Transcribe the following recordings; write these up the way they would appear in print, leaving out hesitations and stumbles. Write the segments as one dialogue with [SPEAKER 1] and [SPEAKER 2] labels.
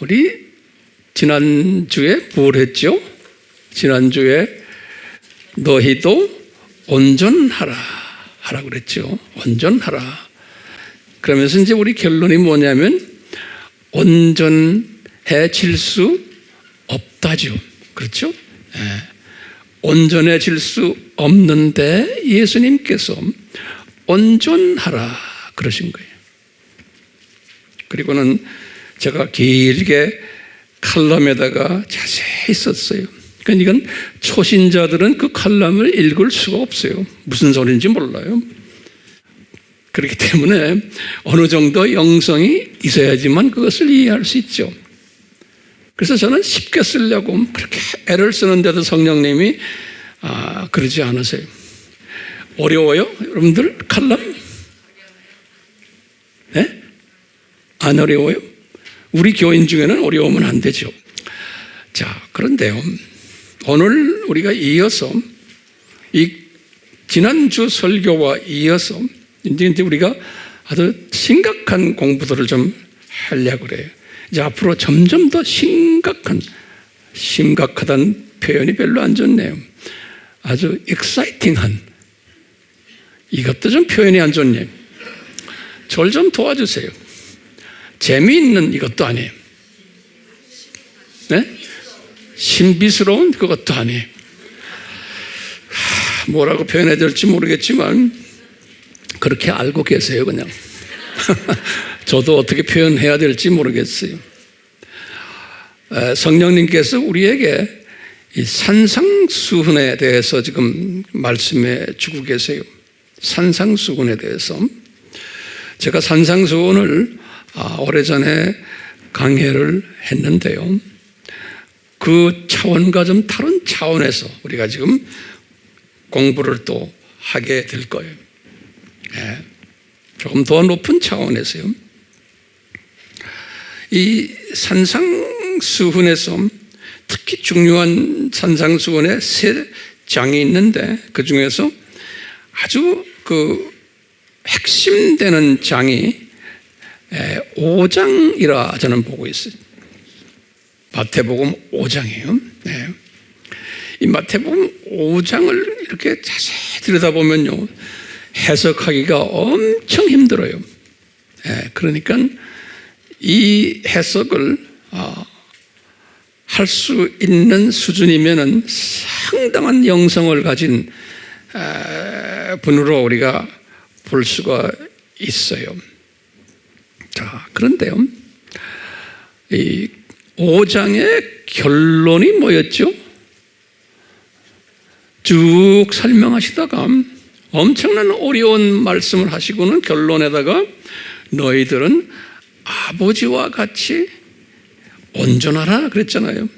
[SPEAKER 1] 우리 지난주에 뭘 했죠? 지난주에 너희도 온전하라 하라고 그랬죠. 온전하라. 그러면서 이제 우리 결론이 뭐냐면 온전해질 수 없다죠. 그렇죠? 네. 온전해질 수 없는데 예수님께서 온전하라 그러신 거예요. 그리고는 제가 길게 칼럼에다가 자세히 썼어요. 그러니까 이건 초신자들은 그 칼럼을 읽을 수가 없어요. 무슨 소리인지 몰라요. 그렇기 때문에 어느 정도 영성이 있어야지만 그것을 이해할 수 있죠. 그래서 저는 쉽게 쓰려고 그렇게 애를 쓰는데도 성령님이 그러지 않으세요. 어려워요? 여러분들 칼럼? 네? 안 어려워요? 우리 교인 중에는 어려우면 안 되죠. 자, 그런데요. 오늘 우리가 이어서 이 지난주 설교와 이어서 이제 우리가 아주 심각한 공부들을 좀 하려고 그래요. 이제 앞으로 점점 더 심각하다는 표현이 별로 안 좋네요. 아주 exciting한, 이것도 좀 표현이 안 좋네요. 저를 좀 도와주세요. 재미있는 이것도 아니에요. 네? 신비스러운 그것도 아니에요. 뭐라고 표현해야 될지 모르겠지만 그렇게 알고 계세요, 그냥. 저도 어떻게 표현해야 될지 모르겠어요. 성령님께서 우리에게 이 산상수훈에 대해서 지금 말씀해 주고 계세요. 산상수훈에 대해서. 제가 산상수훈을 오래전에 강해를 했는데요. 그 차원과 좀 다른 차원에서 우리가 지금 공부를 또 하게 될 거예요. 네. 조금 더 높은 차원에서요. 이 산상수훈에서 특히 중요한 산상수훈에 3장이 있는데 그 중에서 아주 그 핵심되는 장이 5장이라 저는 보고 있어요. 마태복음 5장이에요. 네. 이 마태복음 5장을 이렇게 자세히 들여다보면요, 해석하기가 엄청 힘들어요. 네. 그러니까 이 해석을 할 수 있는 수준이면은 상당한 영성을 가진 분으로 우리가 볼 수가 있어요. 자, 그런데요, 이 5장의 결론이 뭐였죠? 쭉 설명하시다가 엄청난 어려운 말씀을 하시고는 결론에다가 너희들은 아버지와 같이 온전하라 그랬잖아요.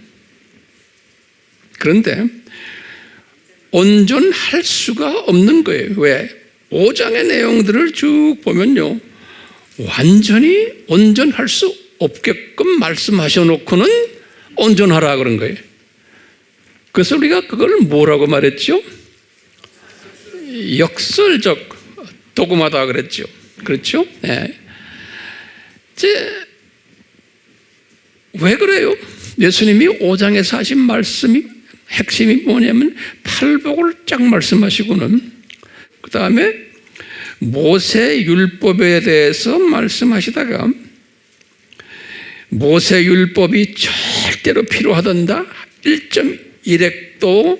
[SPEAKER 1] 그런데 온전할 수가 없는 거예요. 왜? 5장의 내용들을 쭉 보면요, 완전히 온전할 수 없게끔 말씀하셔놓고는 온전하라 그런 거예요. 그래서 우리가 그걸 뭐라고 말했죠? 역설적 도구마다 그랬죠. 그렇죠? 네. 왜 그래요? 예수님이 5장에서 하신 말씀이 핵심이 뭐냐면 팔복을 쫙 말씀하시고는 그 다음에 모세 율법에 대해서 말씀하시다가 모세 율법이 절대로 필요하단다, 1.1획도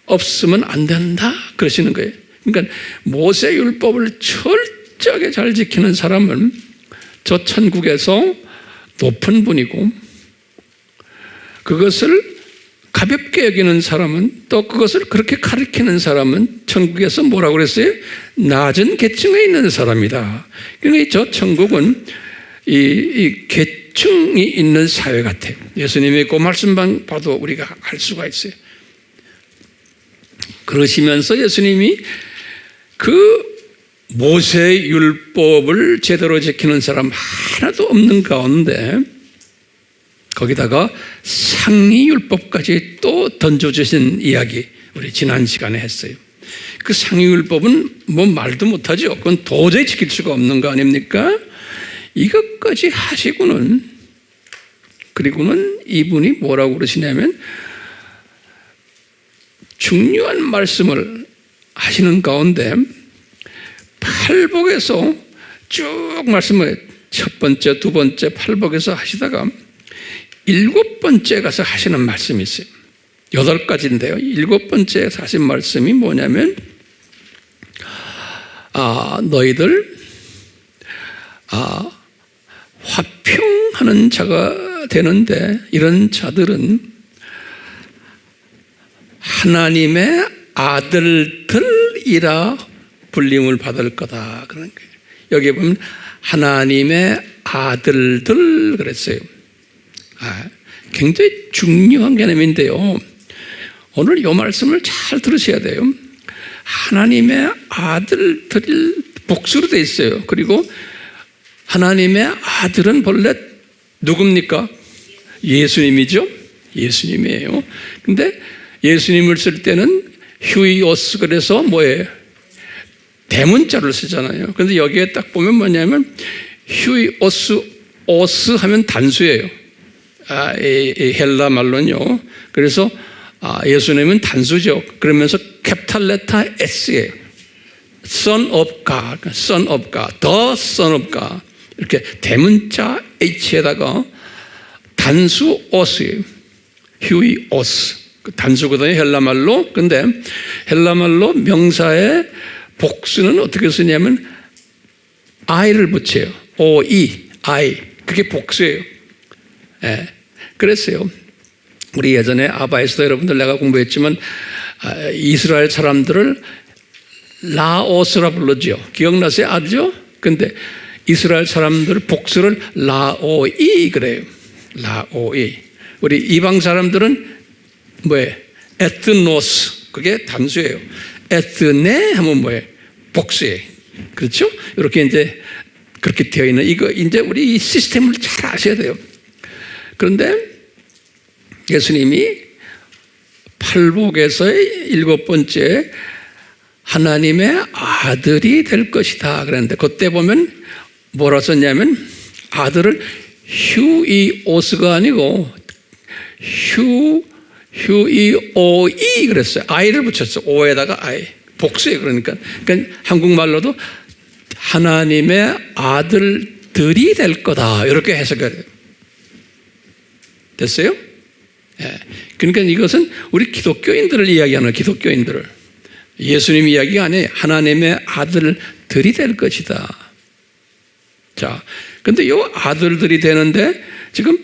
[SPEAKER 1] 없으면 안 된다 그러시는 거예요. 그러니까 모세 율법을 철저하게 잘 지키는 사람은 저 천국에서 높은 분이고, 그것을 가볍게 여기는 사람은, 또 그것을 그렇게 가르치는 사람은 천국에서 뭐라고 그랬어요? 낮은 계층에 있는 사람이다. 그러니까 저 천국은 이 계층이 있는 사회 같아요. 예수님의 그 말씀만 봐도 우리가 알 수가 있어요. 그러시면서 예수님이 그 모세 율법을 제대로 지키는 사람 하나도 없는 가운데 거기다가 상위 율법까지 또 던져주신 이야기 우리 지난 시간에 했어요. 그 상위 율법은 뭐 말도 못하죠. 그건 도저히 지킬 수가 없는 거 아닙니까? 이것까지 하시고는 그리고는 이분이 뭐라고 그러시냐면 중요한 말씀을 하시는 가운데 팔복에서 쭉 말씀을 첫 번째, 두 번째 팔복에서 하시다가 일곱 번째 가서 하시는 말씀이 있어요. 8가지인데요. 일곱 번째에서 하신 말씀이 뭐냐면 너희들 화평하는 자가 되는데 이런 자들은 하나님의 아들들이라 불림을 받을 거다. 그런 거예요. 여기 보면 하나님의 아들들 그랬어요. 굉장히 중요한 개념인데요. 오늘 이 말씀을 잘 들으셔야 돼요. 하나님의 아들들 복수로 되어 있어요. 그리고 하나님의 아들은 본래 누굽니까? 예수님이죠. 예수님이에요. 근데 예수님을 쓸 때는 휴이오스 그래서 뭐예요? 대문자를 쓰잖아요. 그런데 여기에 딱 보면 뭐냐면 휴이오스 오스 하면 단수예요. 이 헬라 말로는요. 그래서 예수님은 단수죠. 그러면서 캐피탈 레터 S예요. Son of God, Son of God, The Son of God. 이렇게 대문자 H에다가 단수 오스예요. 휴이오스. 단수거든요. 헬라말로. 근데 헬라말로 명사의 복수는 어떻게 쓰냐면 I를 붙여요. O-E, I. 그게 복수예요. 예. 그랬어요. 우리 예전에 아바에서도 여러분들 내가 공부했지만 이스라엘 사람들을 라오스라 불렀죠. 기억나세요? 알죠? 근데 이스라엘 사람들 복수를 라오이 그래요. 라오이. 우리 이방 사람들은 뭐예요? 에트노스. 그게 단수예요. 에트네 하면 뭐예요? 복수예요. 그렇죠? 이렇게 이제 그렇게 되어 있는 이거 이제 우리 이 시스템을 잘 아셔야 돼요. 그런데 예수님이 팔복에서의 7번째 하나님의 아들이 될 것이다 그랬는데 그때 보면 뭐라 썼냐면 아들을 휴이오스가 아니고 휴이오이 그랬어요. 아이를 붙였어요. 오에다가 아이. 복수예요. 그러니까 한국말로도 하나님의 아들들이 될 거다 이렇게 해석해야 돼요. 됐어요? 예. 그러니까 이것은 우리 기독교인들을 이야기하는 기독교인들을 예수님 이야기가 아니에요. 하나님의 아들들이 될 것이다. 자, 근데 이 아들들이 되는데 지금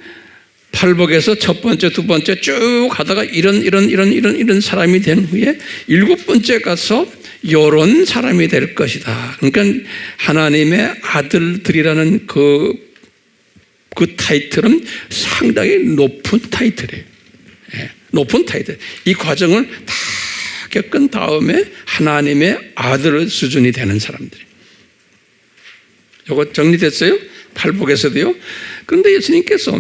[SPEAKER 1] 팔복에서 첫 번째, 두 번째 쭉 하다가 이런 사람이 된 후에 7번째 가서 이런 사람이 될 것이다. 그러니까 하나님의 아들들이라는 그 타이틀은 상당히 높은 타이틀이에요. 예, 높은 타이틀. 이 과정을 다 겪은 다음에 하나님의 아들 수준이 되는 사람들이. 이거 정리됐어요? 팔복에서도요. 그런데 예수님께서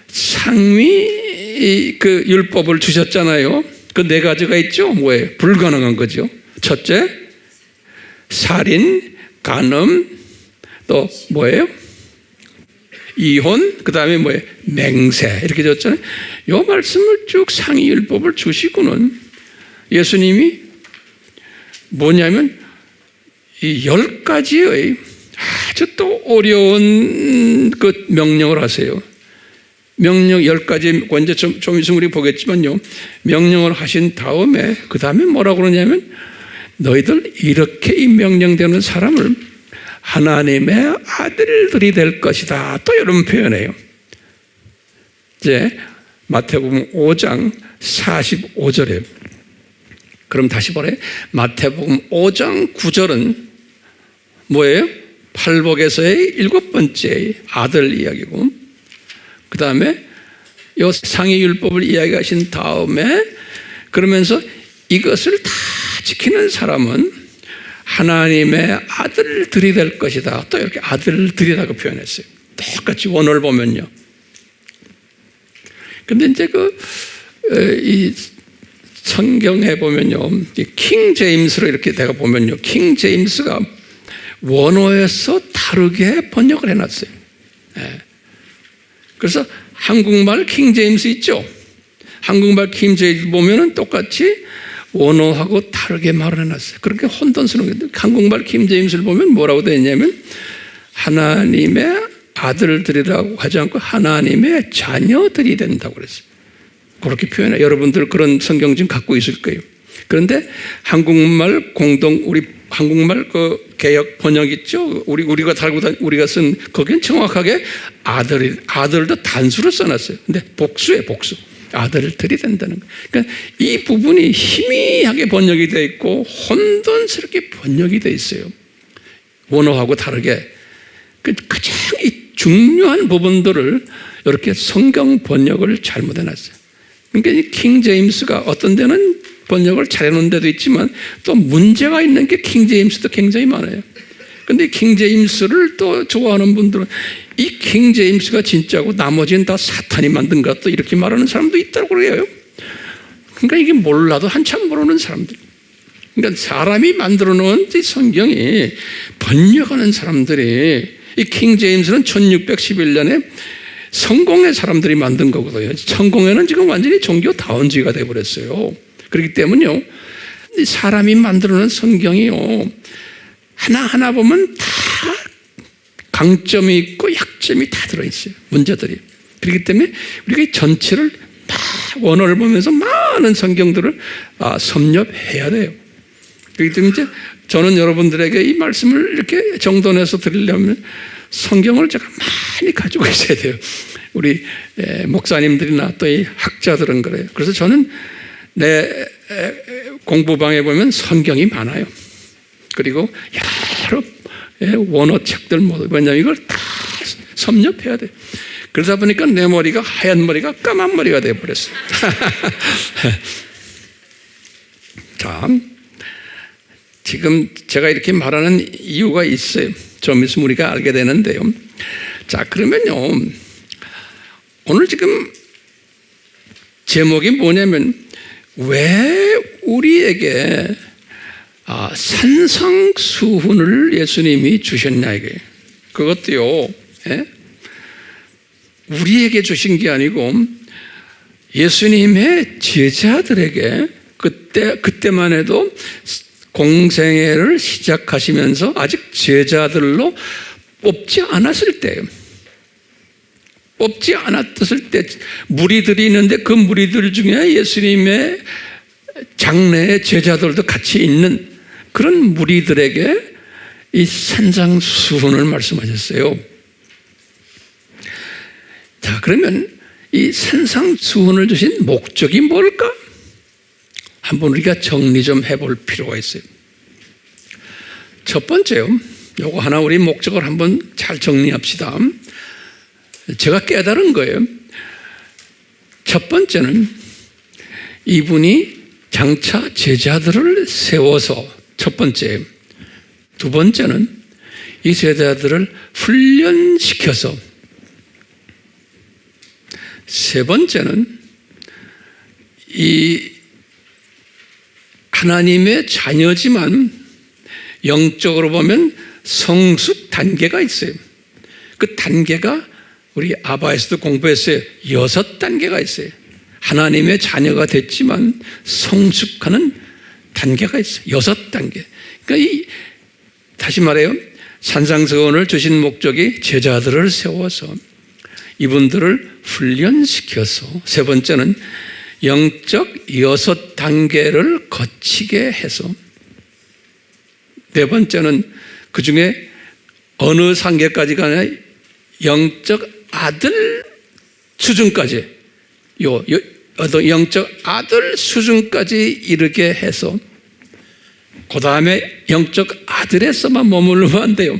[SPEAKER 1] 상위 그 율법을 주셨잖아요. 그 4가지가 있죠. 뭐예요? 불가능한 거죠. 첫째, 살인, 간음, 또 뭐예요? 이혼, 그 다음에 뭐예요? 맹세. 이렇게 줬잖아요. 이 말씀을 쭉 상위 율법을 주시고는 예수님이 뭐냐면 이 10가지의 아주 또 어려운 그 명령을 하세요. 명령 10가지, 언제 좀 있으면 우리 보겠지만요. 명령을 하신 다음에, 그 다음에 뭐라고 그러냐면, 너희들 이렇게 이 명령되는 사람을 하나님의 아들들이 될 것이다. 또 이런 표현이에요. 이제 마태복음 5장 45절에. 그럼 다시 보래. 마태복음 5장 9절은 뭐예요? 팔복에서의 7번째 아들 이야기고, 그 다음에 이 상위율법을 이야기하신 다음에 그러면서 이것을 다 지키는 사람은 하나님의 아들들이 될 것이다. 또 이렇게 아들들이라고 표현했어요. 똑같이 원어를 보면요. 근데 이제 이 성경에 보면요. 킹 제임스로 이렇게 내가 보면요. 킹 제임스가 원어에서 다르게 번역을 해놨어요. 예. 그래서 한국말 킹제임스 있죠? 한국말 킹제임스 보면은 똑같이 원어하고 다르게 말을 해놨어요. 그렇게 혼돈스러운 게 한국말 킹제임스를 보면 뭐라고 되어 있냐면 하나님의 아들들이라고 하지 않고 하나님의 자녀들이 된다고 그랬어요. 그렇게 표현해요. 여러분들 그런 성경 좀 갖고 있을 거예요. 그런데 한국말 우리 한국말 그 개역 번역 있죠? 우리가 쓴 거긴 정확하게 아들도 단수로 써놨어요. 근데 복수예요, 복수. 아들들이 된다는 거예요. 그러니까 이 부분이 희미하게 번역이 되어 있고 혼돈스럽게 번역이 되어 있어요. 원어하고 다르게. 가장 중요한 부분들을 이렇게 성경 번역을 잘못해놨어요. 그러니까 이 킹제임스가 어떤 데는 번역을 잘해놓은 데도 있지만 또 문제가 있는 게 킹제임스도 굉장히 많아요. 그런데 킹제임스를 또 좋아하는 분들은 이 킹제임스가 진짜고 나머지는 다 사탄이 만든 것 같다 이렇게 말하는 사람도 있다고 그래요. 그러니까 이게 몰라도 한참 모르는 사람들. 그러니까 사람이 만들어 놓은 이 성경이 번역하는 사람들이 이 킹제임스는 1611년에 성공의 사람들이 만든 거거든요. 성공회는 지금 완전히 종교 다원주의가 되어버렸어요. 그렇기 때문에요, 사람이 만들어놓은 성경이요, 하나하나 보면 다 강점이 있고 약점이 다 들어있어요. 문제들이. 그렇기 때문에 우리가 이 전체를 막 원어를 보면서 많은 성경들을 섭렵해야 돼요. 그렇기 때문에 이제 저는 여러분들에게 이 말씀을 이렇게 정돈해서 드리려면 성경을 제가 많이 가지고 있어야 돼요. 우리 목사님들이나 또 이 학자들은 그래요. 그래서 저는 내 공부방에 보면 성경이 많아요. 그리고 여러 원어 책들 왜냐하면 이걸 다 섭렵해야 돼요. 그러다 보니까 내 머리가 하얀 머리가 까만 머리가 되어버렸어요. 자, 지금 제가 이렇게 말하는 이유가 있어요. 좀 있으면 우리가 알게 되는데요. 자, 그러면요, 오늘 지금 제목이 뭐냐면 왜 우리에게 산상수훈을 예수님이 주셨냐 이게. 그것도요, 우리에게 주신 게 아니고 예수님의 제자들에게 그때만 해도 공생애를 시작하시면서 아직 제자들로 뽑지 않았을 때예요. 뽑지 않았을 때 무리들이 있는데 그 무리들 중에 예수님의 장래의 제자들도 같이 있는 그런 무리들에게 이 산상수훈을 말씀하셨어요. 자, 그러면 이 산상수훈을 주신 목적이 뭘까? 한번 우리가 정리 좀 해볼 필요가 있어요. 첫 번째요, 요거 하나 우리 목적을 한번 잘 정리합시다. 제가 깨달은 거예요. 첫 번째는 이분이 장차 제자들을 세워서 첫 번째, 두 번째는 이 제자들을 훈련시켜서, 세 번째는 이 하나님의 자녀지만 영적으로 보면 성숙 단계가 있어요. 그 단계가 우리 아바에서도 공부했어요. 6단계가 있어요. 하나님의 자녀가 됐지만 성숙하는 단계가 있어요. 6단계. 그러니까 다시 말해요. 산상수훈을 주신 목적이 제자들을 세워서 이분들을 훈련시켜서, 세 번째는 영적 6단계를 거치게 해서, 네 번째는 그 중에 어느 단계까지가 아니라 영적 아들 수준까지, 영적 아들 수준까지 이르게 해서, 그 다음에 영적 아들에서만 머물면 안 돼요.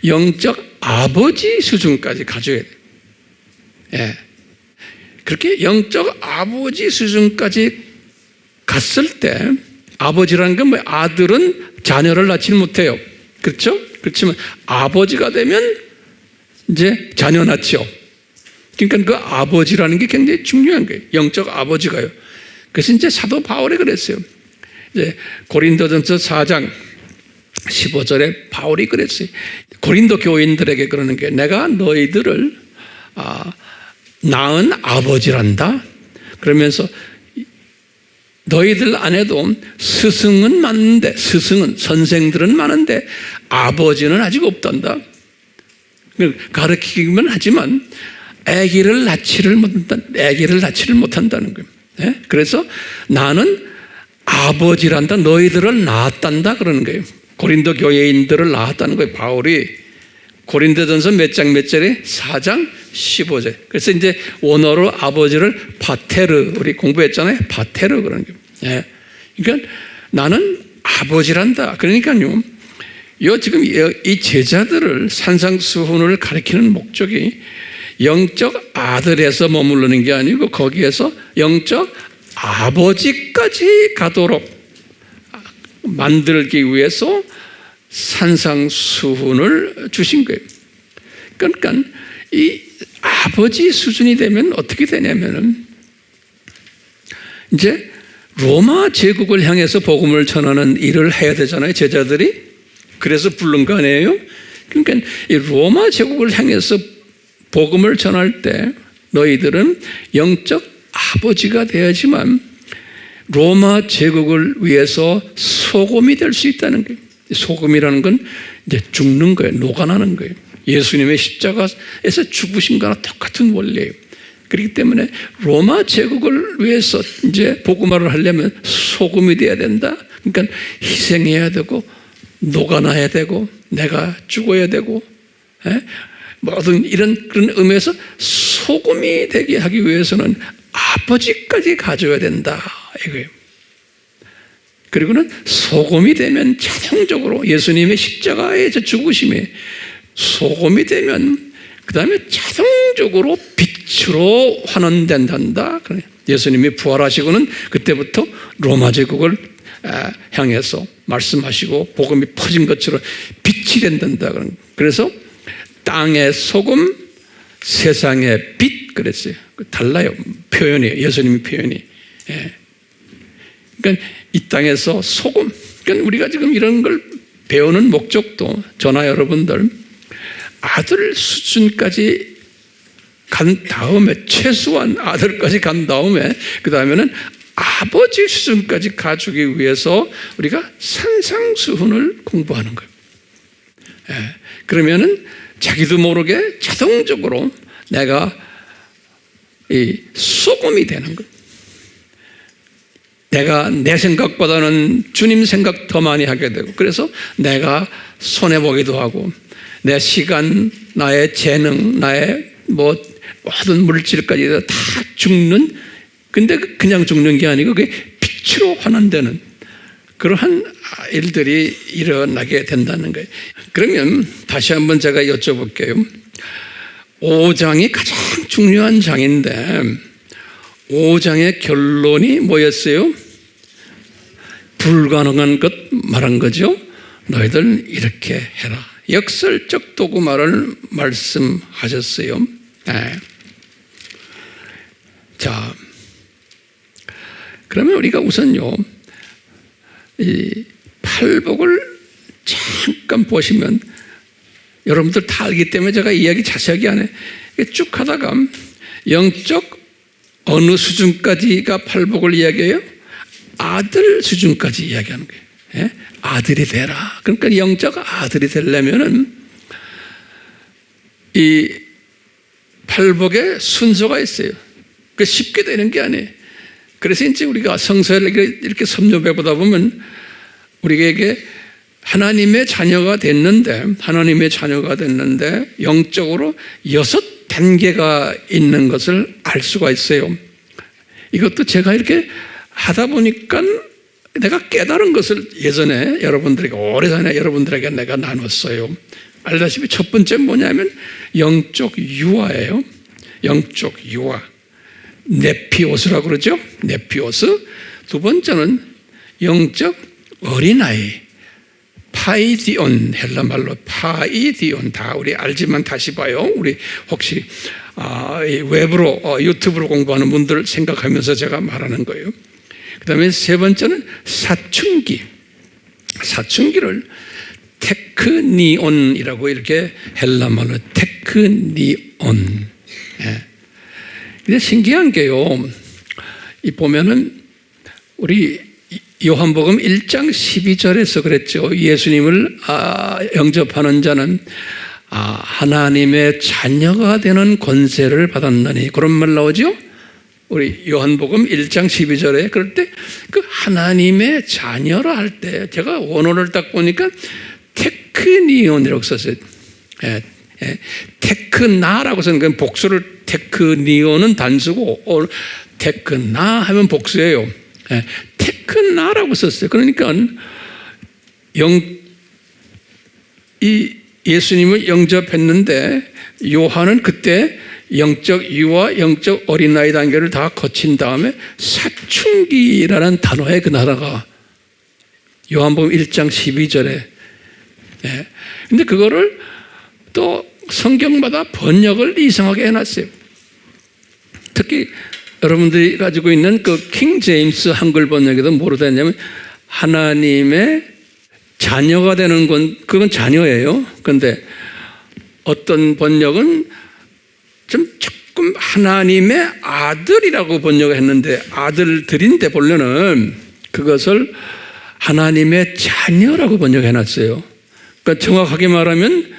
[SPEAKER 1] 영적 아버지 수준까지 가져야 돼요. 예. 그렇게 영적 아버지 수준까지 갔을 때, 아버지라는 건 뭐, 아들은 자녀를 낳지는 못해요. 그렇죠? 그렇지만 아버지가 되면 이제 자녀 낳죠. 그러니까 그 아버지라는 게 굉장히 중요한 거예요. 영적 아버지가요. 그래서 이제 사도 바울이 그랬어요. 이제 고린도전서 4장 15절에 바울이 그랬어요. 고린도 교인들에게 그러는 게, 내가 너희들을 낳은 아버지란다. 그러면서 너희들 안에도 스승은 많은데, 선생들은 많은데 아버지는 아직 없단다. 가르치기만 하지만 아기를 낳지를 못한다는 거예요. 그래서 나는 아버지란다. 너희들을 낳았단다 그러는 거예요. 고린도 교회인들을 낳았다는 거예요. 바울이 고린도전서 몇 장 몇 절에 4장 15절. 그래서 이제 원어로 아버지를 파테르, 우리 공부했잖아요. 파테르 그러는 거예요. 그러니까 나는 아버지란다. 그러니까요, 지금 이 제자들을 산상수훈을 가리키는 목적이 영적 아들에서 머무르는 게 아니고 거기에서 영적 아버지까지 가도록 만들기 위해서 산상수훈을 주신 거예요. 그러니까 이 아버지 수준이 되면 어떻게 되냐면은 이제 로마 제국을 향해서 복음을 전하는 일을 해야 되잖아요, 제자들이. 그래서 부른 거 아니에요? 그러니까 이 로마 제국을 향해서 복음을 전할 때 너희들은 영적 아버지가 되어야지만 로마 제국을 위해서 소금이 될 수 있다는 거예요. 소금이라는 건 이제 죽는 거예요. 녹아나는 거예요. 예수님의 십자가에서 죽으심과 똑같은 원리예요. 그렇기 때문에 로마 제국을 위해서 이제 복음화를 하려면 소금이 돼야 된다. 그러니까 희생해야 되고 녹아나야 되고 내가 죽어야 되고 모든 이런 그런 의미에서 소금이 되게 하기 위해서는 아버지까지 가져야 된다 이거예요. 그리고는 소금이 되면 자동적으로 예수님의 십자가의 죽으심에 소금이 되면 그 다음에 자동적으로 빛으로 환원된단다. 예수님이 부활하시고는 그때부터 로마 제국을 향해서 말씀하시고 복음이 퍼진 것처럼 빛이 된단다. 그래서 땅의 소금, 세상의 빛 그랬어요. 달라요. 표현이, 예수님의 표현이. 그러니까 이 땅에서 소금. 그러니까 우리가 지금 이런 걸 배우는 목적도 저나 여러분들 아들 수준까지 간 다음에 최소한 아들까지 간 다음에 그 다음에는 아버지 수준까지 가주기 위해서 우리가 산상수훈을 공부하는 거예요. 그러면은 자기도 모르게 자동적으로 내가 이 소금이 되는 거예요. 내가 내 생각보다는 주님 생각 더 많이 하게 되고 그래서 내가 손해보기도 하고 내 시간, 나의 재능, 나의 모든 물질까지 다 죽는, 근데 그냥 죽는 게 아니고 그게 빛으로 환원되는 그러한 일들이 일어나게 된다는 거예요. 그러면 다시 한번 제가 여쭤볼게요. 5장이 가장 중요한 장인데 5장의 결론이 뭐였어요? 불가능한 것 말한 거죠. 너희들 이렇게 해라. 역설적 도구말을 말씀하셨어요. 자, 그러면 우리가 우선요, 이 팔복을 잠깐 보시면 여러분들 다 알기 때문에 제가 이야기 자세하게 안 해. 쭉 하다가 영적 어느 수준까지가 팔복을 이야기해요? 아들 수준까지 이야기하는 거예요. 아들이 되라. 그러니까 영적 아들이 되려면은 이 팔복의 순서가 있어요. 그 쉽게 되는 게 아니에요. 그래서 이제 우리가 성서를 이렇게 섭렵해 보다 보면 우리에게 하나님의 자녀가 됐는데 영적으로 6단계가 있는 것을 알 수가 있어요. 이것도 제가 이렇게 하다 보니까 내가 깨달은 것을 예전에 여러분들에게 오래전에 여러분들에게 내가 나눴어요. 알다시피 첫 번째 뭐냐면 영적 유아예요. 영적 유아. 네피오스라고 그러죠. 네피오스. 두 번째는 영적 어린아이. 파이디온, 헬라말로 파이디온. 다 우리 알지만 다시 봐요. 우리 혹시 웹으로 유튜브로 공부하는 분들 생각하면서 제가 말하는 거예요. 그 다음에 세 번째는 사춘기. 사춘기를 테크니온이라고 이렇게 헬라말로 테크니온. 근데 신기한 게요, 이 보면은 우리 요한복음 1장 12절에서 그랬죠. 예수님을 영접하는 자는 하나님의 자녀가 되는 권세를 받았느니, 그런 말 나오죠. 우리 요한복음 1장 12절에 그럴 때 그 하나님의 자녀라 할 때 제가 원어를 딱 보니까 테크니온이라고 썼어요. 테크나라고 쓰는 건 복수를, 테크니온은 단수고 테크나 하면 복수예요. 테크나라고 썼어요. 그러니까 이 예수님을 영접했는데 요한은 그때 영적 유아, 영적 어린아이 단계를 다 거친 다음에 사춘기라는 단어의 그 나라가 요한복음 1장 12절에. 근데 그거를 또 성경마다 번역을 이상하게 해놨어요. 특히 여러분들이 가지고 있는 그 킹 제임스 한글 번역에도 뭐로 되냐면 하나님의 자녀가 되는 건, 그건 자녀예요. 그런데 어떤 번역은 조금 하나님의 아들이라고 번역했는데, 아들들인데 본래는 그것을 하나님의 자녀라고 번역해놨어요. 그러니까 정확하게 말하면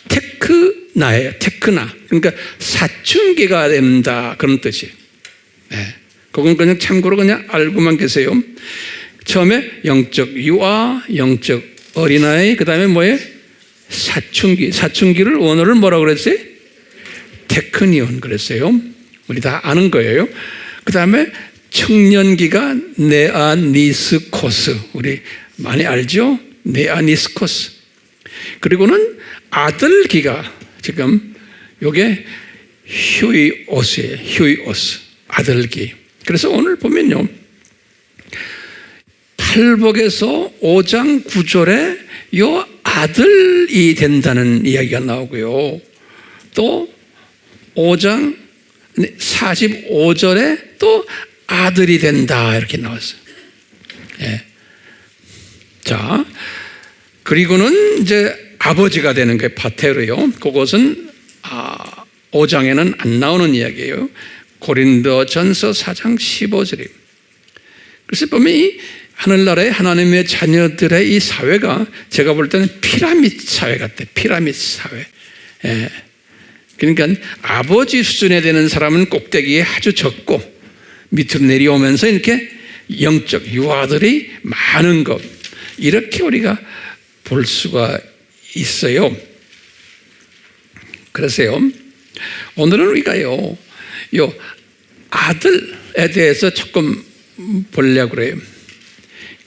[SPEAKER 1] 테크나예요. 테크나. 그러니까 사춘기가 된다, 그런 뜻이에요. 그건 그냥 참고로 그냥 알고만 계세요. 처음에 영적 유아, 영적 어린아이, 그 다음에 뭐예요? 사춘기. 사춘기를 원어를 뭐라고 그랬어요? 테크니온 그랬어요. 우리 다 아는 거예요. 그 다음에 청년기가 네아니스코스. 우리 많이 알죠? 네아니스코스. 그리고는 아들기가 지금 요게 휴이오스예요. 휴이오스. 아들기. 그래서 오늘 보면요, 팔복에서 5장 9절에 요 아들이 된다는 이야기가 나오고요. 또 5장 45절에 또 아들이 된다, 이렇게 나왔어요. 자, 그리고는 이제 아버지가 되는 게 파테르요. 그것은 5장에는 안 나오는 이야기예요. 고린도전서 4장 15절이에요. 그래서 보면 이 하늘나라의 하나님의 자녀들의 이 사회가 제가 볼 때는 피라미드 사회 같아요. 피라미드 사회. 그러니까 아버지 수준에 되는 사람은 꼭대기에 아주 적고 밑으로 내려오면서 이렇게 영적 유아들이 많은 것, 이렇게 우리가 볼 수가 있어요. 그래서요, 오늘은 우리가요, 요 아들에 대해서 조금 보려고 그래요.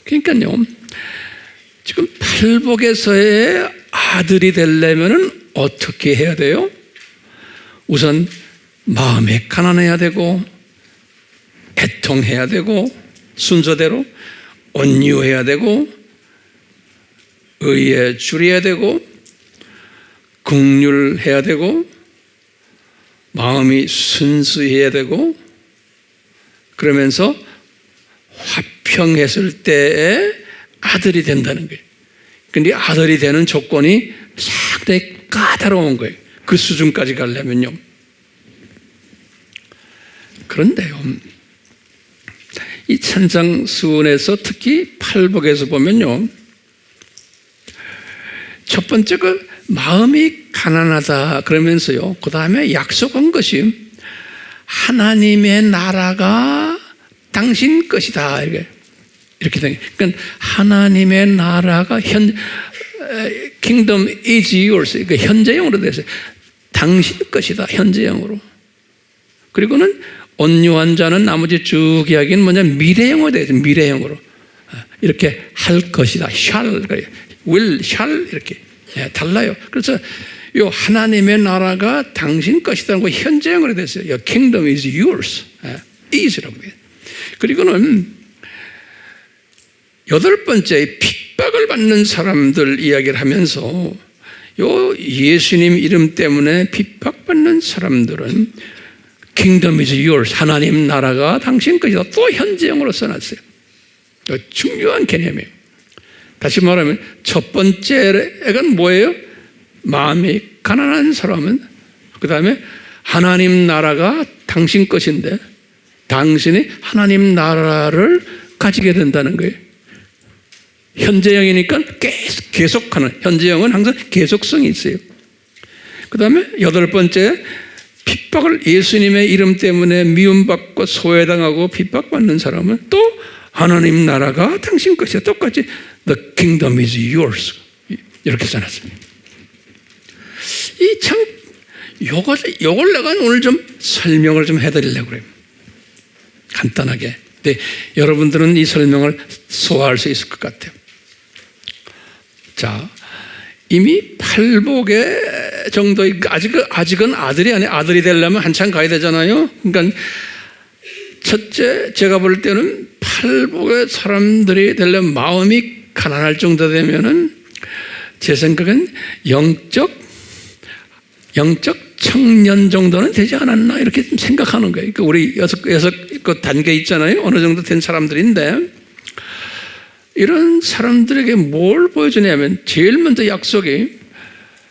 [SPEAKER 1] 그러니까요, 지금 팔복에서의 아들이 되려면 어떻게 해야 돼요? 우선 마음에 가난해야 되고, 애통해야 되고, 순서대로 온유해야 되고, 의에 줄여야 되고, 긍휼해야 되고, 마음이 순수해야 되고, 그러면서 화평했을 때에 아들이 된다는 거예요. 근데 아들이 되는 조건이 상당히 까다로운 거예요. 그 수준까지 가려면요. 그런데요, 이 찬상수훈에서 특히 팔복에서 보면요, 첫 번째 그 마음이 가난하다 그러면서요, 그 다음에 약속한 것이 하나님의 나라가 당신 것이다, 이렇게 된. 그러니까 하나님의 나라가 kingdom is yours, 그러니까 현재형으로 됐어요. 당신 것이다, 현재형으로. 그리고는 온유한 자는 나머지 쭉 이야기는 뭐냐, 미래형으로 되어 있어요. 미래형으로 이렇게 할 것이다, shall, will, shall, 이렇게 달라요. 그래서 요 하나님의 나라가 당신 것이라는 거 현재형으로 됐어요. Your kingdom is yours, is라고 돼요. 그리고는 여덟 번째, 핍박을 받는 사람들 이야기를 하면서 요 예수님 이름 때문에 핍박받는 사람들은 kingdom is yours, 하나님 나라가 당신 것이다, 또 현재형으로 써놨어요. 중요한 개념이에요. 다시 말하면 첫 번째가 뭐예요? 마음이 가난한 사람은, 그 다음에 하나님 나라가 당신 것인데 당신이 하나님 나라를 가지게 된다는 거예요. 현재형이니까 계속하는, 현재형은 항상 계속성이 있어요. 그 다음에 8번째, 핍박을 예수님의 이름 때문에 미움받고 소외당하고 핍박받는 사람은 또 하나님 나라가 당신 것이야. 똑같이 The kingdom is yours 이렇게 써놨습니다. 이 참 요걸 내가 오늘 좀 설명을 좀 해드리려고 그래요. 간단하게. 근데 여러분들은 이 설명을 소화할 수 있을 것 같아요. 자, 이미 팔복의 정도의, 아직은 아들이 아니에요. 아들이 되려면 한참 가야 되잖아요. 그러니까 첫째, 제가 볼 때는 팔복의 사람들이 되려면 마음이 가난할 정도 되면은 제 생각엔 영적 청년 정도는 되지 않았나 이렇게 생각하는 거예요. 그러니까 우리 여섯 그 단계 있잖아요. 어느 정도 된 사람들인데 이런 사람들에게 뭘 보여주냐면 제일 먼저 약속이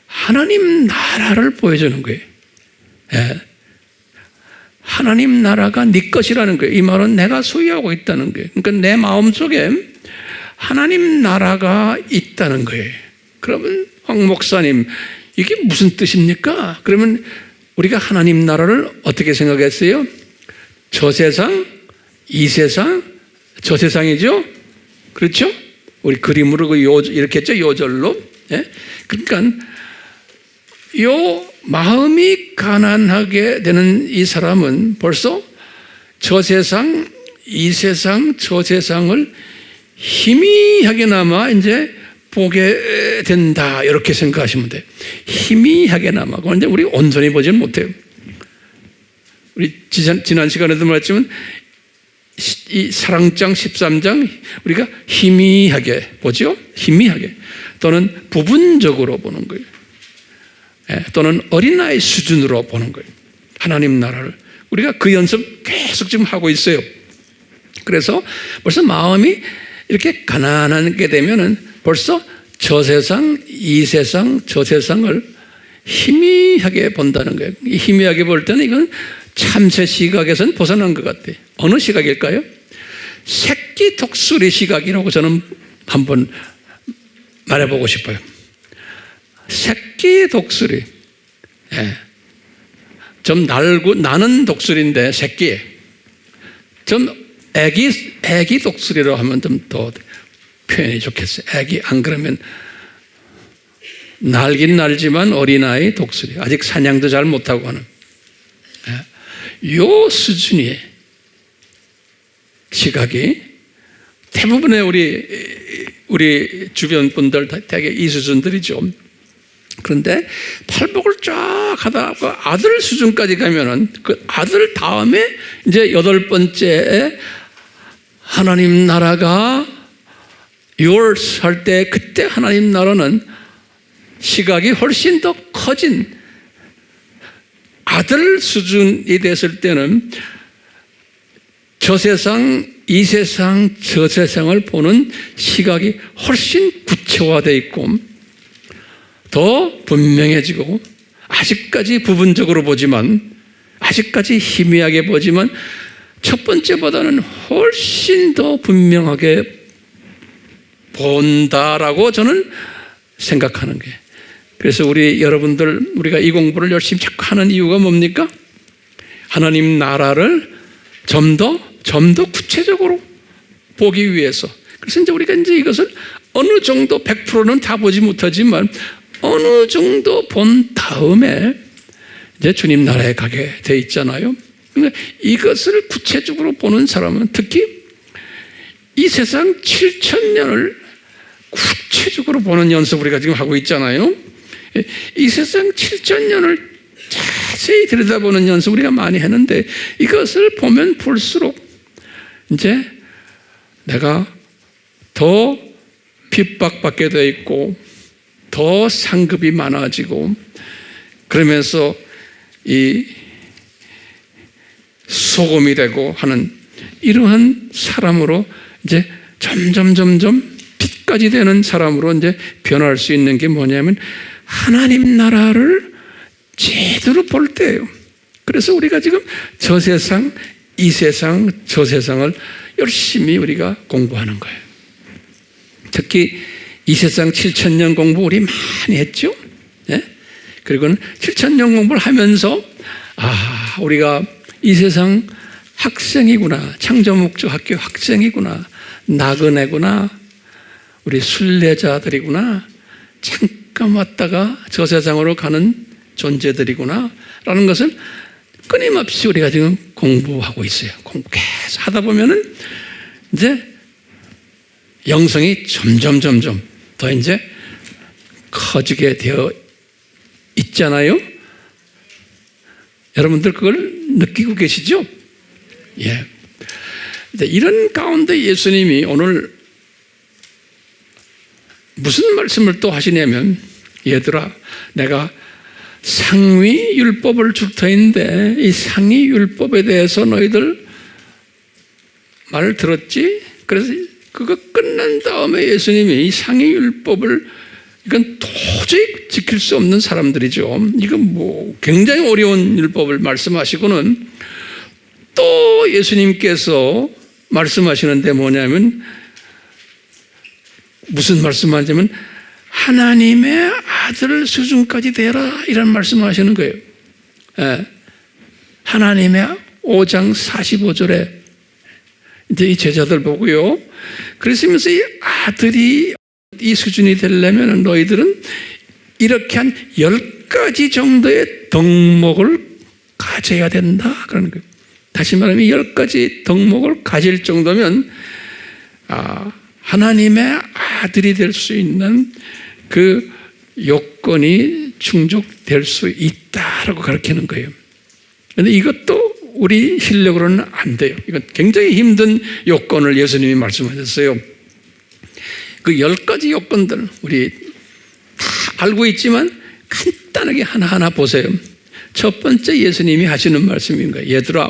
[SPEAKER 1] 하나님 나라를 보여주는 거예요. 예. 하나님 나라가 네 것이라는 거예요. 이 말은 내가 소유하고 있다는 거예요. 그러니까 내 마음속에 하나님 나라가 있다는 거예요. 그러면 황 목사님, 이게 무슨 뜻입니까? 그러면 우리가 하나님 나라를 어떻게 생각했어요? 저 세상, 이 세상, 저 세상이죠? 그렇죠? 우리 그림으로 이렇게 했죠? 요절로. 예? 그러니까 요 마음이 가난하게 되는 이 사람은 벌써 저 세상, 이 세상, 저 세상을 희미하게나마 이제 보게 된다 이렇게 생각하시면 돼요. 희미하게나마. 그런데 우리 온전히 보지는 못해요. 우리 지난 시간에도 말했지만 이 사랑장 13장 우리가 희미하게 보죠. 희미하게 또는 부분적으로 보는 거예요. 또는 어린아이 수준으로 보는 거예요. 하나님 나라를 우리가 그 연습 계속 지금 하고 있어요. 그래서 벌써 마음이 이렇게 가난하게 되면은 벌써 저 세상, 이 세상, 저 세상을 희미하게 본다는 거예요. 희미하게 볼 때는 이건 참새 시각에서는 벗어난 것 같아요. 어느 시각일까요? 새끼 독수리 시각이라고 저는 한번 말해보고 싶어요. 새끼 독수리. 예. 좀 나는 독수리인데 새끼. 좀 애기 독수리로 하면 좀 더 표현이 좋겠어요. 애기. 안 그러면 날긴 날지만 어린아이 독수리. 아직 사냥도 잘 못하고 하는. 요 수준의 시각이 대부분의 우리 주변 분들 되게 이 수준들이죠. 그런데 팔복을 쫙 하다가 아들 수준까지 가면은 그 아들 다음에 이제 8번째에 하나님 나라가 yours 할 때 그때 하나님 나라는 시각이 훨씬 더 커진 아들 수준이 됐을 때는 저 세상, 이 세상, 저 세상을 보는 시각이 훨씬 구체화되어 있고 더 분명해지고 아직까지 부분적으로 보지만 아직까지 희미하게 보지만 첫 번째보다는 훨씬 더 분명하게 본다라고 저는 생각하는 거예요. 그래서 우리가 이 공부를 열심히 자꾸 하는 이유가 뭡니까? 하나님 나라를 좀 더 구체적으로 보기 위해서. 그래서 이제 우리가 이제 이것을 어느 정도 100%는 다 보지 못하지만 어느 정도 본 다음에 이제 주님 나라에 가게 돼 있잖아요. 그러니까 이것을 구체적으로 보는 사람은 특히 이 세상 7,000년을 구체적으로 보는 연습 우리가 지금 하고 있잖아요. 이 세상 7,000년을 자세히 들여다보는 연습 우리가 많이 했는데 이것을 보면 볼수록 이제 내가 더 핍박받게 돼 있고 더 상급이 많아지고 그러면서 이 소금이 되고 하는 이러한 사람으로 이제 점점 빛까지 되는 사람으로 이제 변할 수 있는 게 뭐냐면 하나님 나라를 제대로 볼 때예요. 그래서 우리가 지금 저 세상, 이 세상, 저 세상을 열심히 우리가 공부하는 거예요. 특히 이 세상 7000년 공부 우리 많이 했죠. 네? 그리고는 7000년 공부를 하면서 우리가 이 세상 학생이구나, 창조목적학교 학생이구나, 나그네구나, 우리 순례자들이구나, 잠깐 왔다가 저 세상으로 가는 존재들이구나 라는 것을 끊임없이 우리가 지금 공부하고 있어요. 공부 계속 하다 보면은 이제 영성이 점점 더 이제 커지게 되어 있잖아요. 여러분들 그걸 느끼고 계시죠? 예. 이런 가운데 예수님이 오늘 무슨 말씀을 또 하시냐면, 얘들아, 내가 상위 율법을 줄 터인데 이 상위 율법에 대해서 너희들 말을 들었지? 그래서 그거 끝난 다음에 예수님이 이 상위 율법을, 이건 도저히 지킬 수 없는 사람들이죠. 이건 뭐 굉장히 어려운 율법을 말씀하시고는 또 예수님께서 말씀하시는데 뭐냐면, 무슨 말씀하냐면 하나님의 아들 수준까지 되라, 이런 말씀을 하시는 거예요. 예. 하나님의 5장 45절에 이제 이 제자들 보고요. 그러시면서 이 아들이 이 수준이 되려면 너희들은 이렇게 한 10가지 정도의 덕목을 가져야 된다, 그러는 거예요. 다시 말하면 10가지 덕목을 가질 정도면 하나님의 아들이 될 수 있는 그 요건이 충족될 수 있다라고 가르치는 거예요. 그런데 이것도 우리 실력으로는 안 돼요. 이건 굉장히 힘든 요건을 예수님이 말씀하셨어요. 그 10가지 요건들 우리 다 알고 있지만 간단하게 하나하나 보세요. 첫 번째 예수님이 하시는 말씀인 거예요. 얘들아,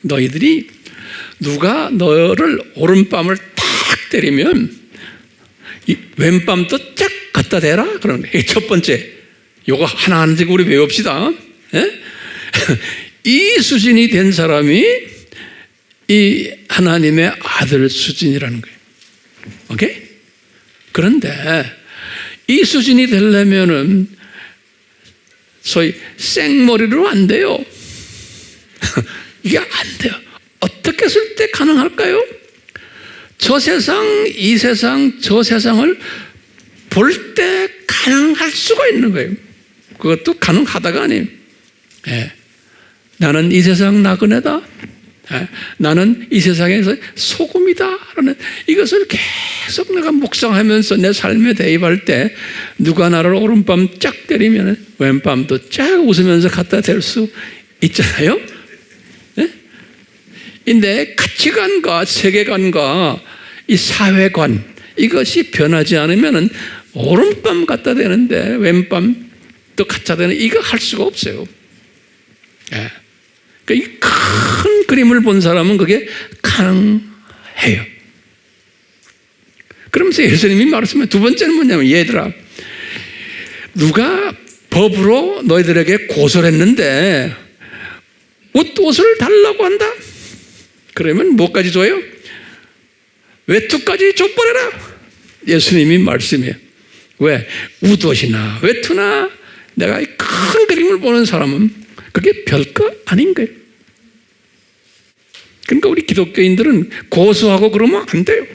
[SPEAKER 1] 너희들이 누가 너를 오른뺨을 탁 때리면 이 왼뺨도 쫙 갖다 대라, 그러는 거예요. 첫 번째, 요거 하나하나 우리 외웁시다. 이 수준이 된 사람이 이 하나님의 아들 수준이라는 거예요. 오케이? 그런데 이 수준이 되려면은 소위 생머리로 안 돼요. 이게 안 돼요. 어떻게 했을 때 가능할까요? 저 세상, 이 세상, 저 세상을 볼 때 가능할 수가 있는 거예요. 그것도 가능하다가 아니에요. 예. 나는 이 세상 나그네다. 예. 나는 이 세상에서 소금이다. 라는 이것을 계속 내가 묵상하면서 내 삶에 대입할 때 누가 나를 오른밤 쫙 때리면 왼밤도 쫙 웃으면서 갖다 댈 수 있잖아요. 내 가치관과 세계관과 이 사회관, 이것이 변하지 않으면 오른밤 갖다 대는데 왼밤 또 갖다 대는, 이거 할 수가 없어요. 예. 그러니까 이 큰 그림을 본 사람은 그게 가능해요. 그러면서 예수님이 말씀해, 두 번째는 뭐냐면, 얘들아, 누가 법으로 너희들에게 고소를 했는데 옷을 달라고 한다? 그러면 뭐까지 줘요? 외투까지 줘버려라. 예수님이 말씀해요. 왜? 웃옷이나 외투나 내가 이 큰 그림을 보는 사람은 그게 별거 아닌 거예요. 그러니까 우리 기독교인들은 고소하고 그러면 안 돼요.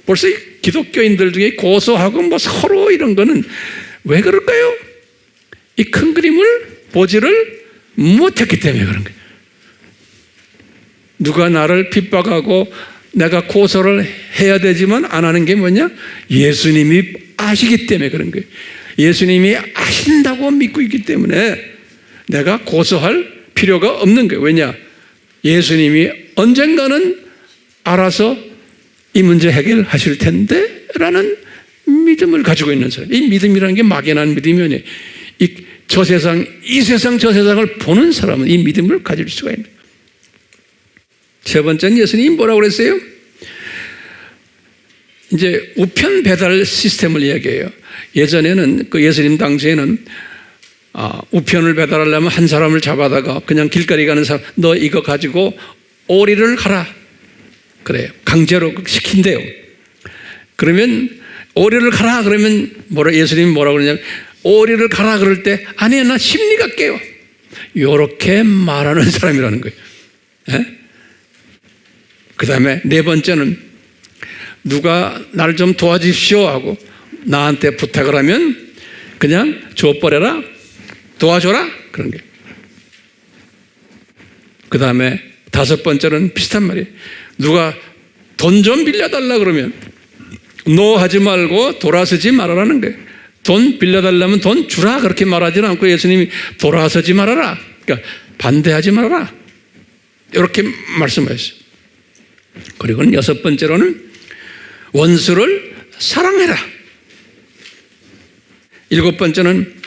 [SPEAKER 1] 벌써 이 기독교인들 중에 고소하고 뭐 서로 이런 거는 왜 그럴까요? 이 큰 그림을 보지를 못했기 때문에 그런 거예요. 누가 나를 핍박하고 내가 고소를 해야 되지만 안 하는 게 뭐냐? 예수님이 아시기 때문에 그런 거예요. 예수님이 아신다고 믿고 있기 때문에 내가 고소할 필요가 없는 거예요. 왜냐? 예수님이 언젠가는 알아서 이 문제 해결하실 텐데 라는 믿음을 가지고 있는 사람. 이 믿음이라는 게 막연한 믿음이 아니에요. 저 세상, 이 세상, 저 세상을 보는 사람은 이 믿음을 가질 수가 있는 거예요. 세 번째는 예수님이 뭐라고 그랬어요? 이제 우편 배달 시스템을 이야기해요. 예전에는 그 예수님 당시에는 우편을 배달하려면 한 사람을 잡아다가 그냥 길거리 가는 사람, 너 이거 가지고 오리를 가라. 그래요. 강제로 시킨대요. 그러면 오리를 가라 그러면 예수님이 뭐라고 그러냐면 오리를 가라 그럴 때 아니야 나 심리 갈게요. 이렇게 말하는 사람이라는 거예요. 그 다음에 네 번째는 누가 나를 좀 도와주십시오 하고 나한테 부탁을 하면 그냥 줘버려라, 도와줘라 그런 게. 그 다음에 다섯 번째는 비슷한 말이에요. 누가 돈 좀 빌려달라 그러면 노 하지 말고 돌아서지 말아라는 거예요. 돈 빌려달라면 돈 주라 그렇게 말하지는 않고 예수님이 돌아서지 말아라, 그러니까 반대하지 말아라 이렇게 말씀하셨어요. 그리고는 여섯 번째로는 원수를 사랑해라. 일곱 번째는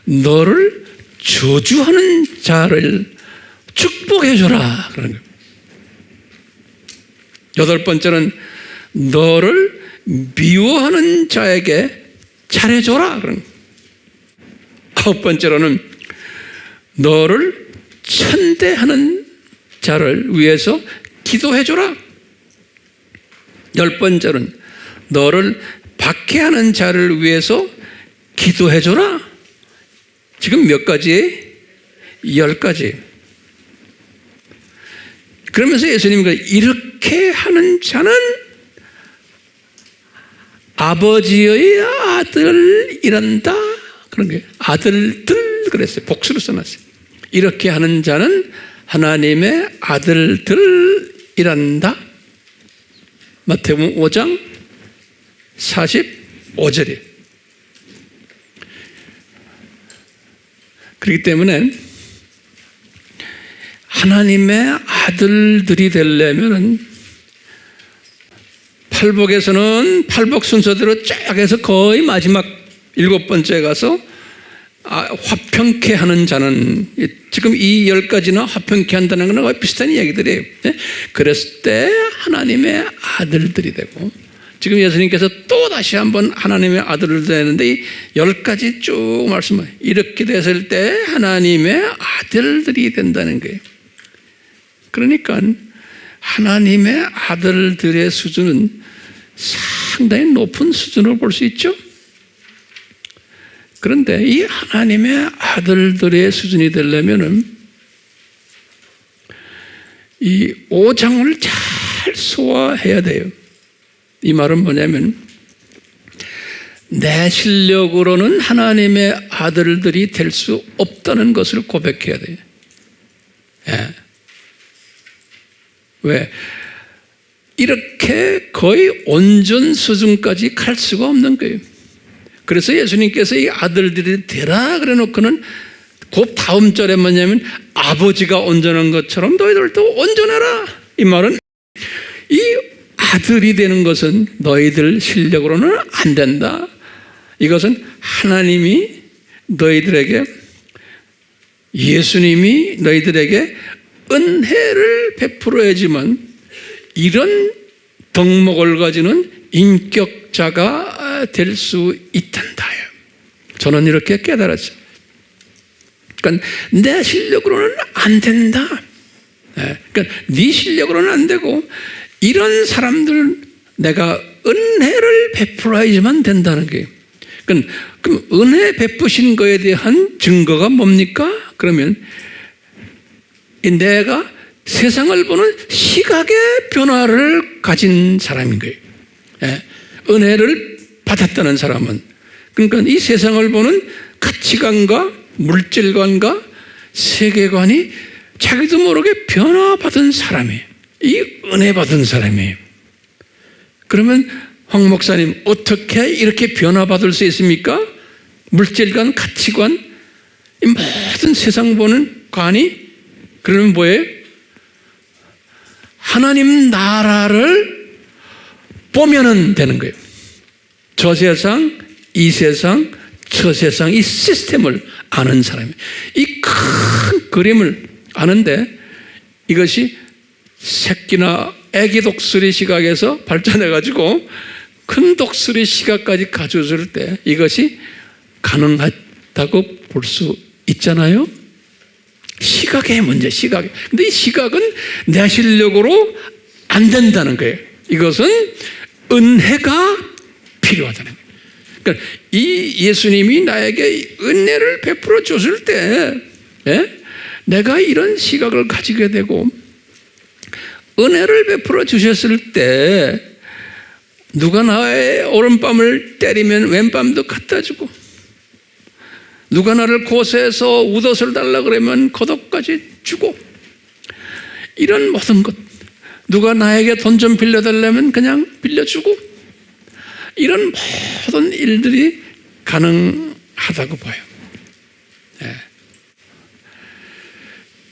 [SPEAKER 1] 너를 저주하는 자를 축복해줘라 그런 거예요. 여덟 번째는 너를 미워하는 자에게 잘해줘라 그런 거예요. 아홉 번째로는 너를 천대하는 자를 위해서 기도해줘라. 열 번째는 너를 박해하는 자를 위해서 기도해줘라. 지금 몇 가지? 10가지. 그러면서 예수님이 이렇게 하는 자는 아버지의 아들이란다 그런 게 아들들 그랬어요. 복수로 써놨어요. 이렇게 하는 자는 하나님의 아들들이란다. 마태복음 5장 45절이에요. 그렇기 때문에 하나님의 아들들이 되려면 팔복에서는 팔복 순서대로 쫙 해서 거의 마지막 7번째에 가서 화평케 하는 자는, 지금 이 10가지나 화평케 한다는 것은 거의 비슷한 이야기들이에요. 그랬을 때 하나님의 아들들이 되고, 지금 예수님께서 또 다시 한번 하나님의 아들을 되는데 이 10가지 쭉 말씀해요. 이렇게 됐을 때 하나님의 아들들이 된다는 거예요. 그러니까 하나님의 아들들의 수준은 상당히 높은 수준으로 볼 수 있죠. 그런데 이 하나님의 아들들의 수준이 되려면은 이 5장을 잘 소화해야 돼요. 이 말은 뭐냐면 내 실력으로는 하나님의 아들들이 될 수 없다는 것을 고백해야 돼요. 예. 왜? 이렇게 거의 온전 수준까지 갈 수가 없는 거예요. 그래서 예수님께서 이 아들들이 되라 그래 놓고는 그 다음 절에 뭐냐면 아버지가 온전한 것처럼 너희들도 온전해라. 이 말은 이 아들이 되는 것은 너희들 실력으로는 안 된다. 이것은 하나님이 너희들에게, 예수님이 너희들에게 은혜를 베풀어야지만 이런 덕목을 가지는 인격자가 될 수 있단다요. 저는 이렇게 깨달았어요. 그러니까 내 실력으로는 안 된다. 그러니까 네 실력으로는 안 되고 이런 사람들 내가 은혜를 베풀어야지만 된다는 거예요. 그럼 은혜 베푸신 거에 대한 증거가 뭡니까? 그러면 내가 세상을 보는 시각의 변화를 가진 사람인 거예요. 은혜를 받았다는 사람은, 그러니까 이 세상을 보는 가치관과 물질관과 세계관이 자기도 모르게 변화받은 사람이에요. 이 은혜 받은 사람이에요. 그러면 황 목사님 어떻게 이렇게 변화받을 수 있습니까? 물질관, 가치관, 이 모든 세상 보는 관이 그러면 뭐예요? 하나님 나라를 보면은 되는 거예요. 저 세상, 이 세상, 저 세상, 이 시스템을 아는 사람이에요. 이 큰 그림을 아는데 이것이 새끼나 애기 독수리 시각에서 발전해가지고 큰 독수리 시각까지 가져줄 때 이것이 가능하다 같다고 볼 수 있잖아요. 시각의 문제, 시각. 근데 이 시각은 내 실력으로 안 된다는 거예요. 이것은 은혜가 필요하다는 거예요. 그러니까 이 예수님이 나에게 은혜를 베풀어 줬을 때, 내가 이런 시각을 가지게 되고, 은혜를 베풀어 주셨을 때, 누가 나의 오른밤을 때리면 왼밤도 갖다 주고, 누가 나를 고소해서 웃옷을 달라 그러면 겉옷까지 주고, 이런 모든 것, 누가 나에게 돈 좀 빌려달라면 그냥 빌려주고, 이런 모든 일들이 가능하다고 봐요.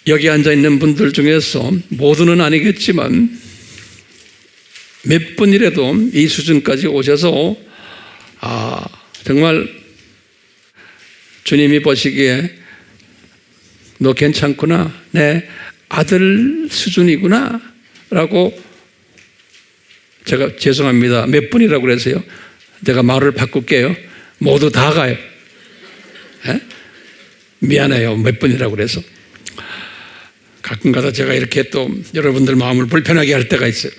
[SPEAKER 1] 여기 앉아있는 분들 중에서 모두는 아니겠지만 몇 분이라도 이 수준까지 오셔서 정말 주님이 보시기에 너 괜찮구나, 내 아들 수준이구나 라고, 제가 죄송합니다, 몇 분이라고 그래서요, 제가 말을 바꿀게요. 모두 다 가요. 미안해요, 몇 분이라고 그래서. 가끔가다 제가 이렇게 또 여러분들 마음을 불편하게 할 때가 있어요.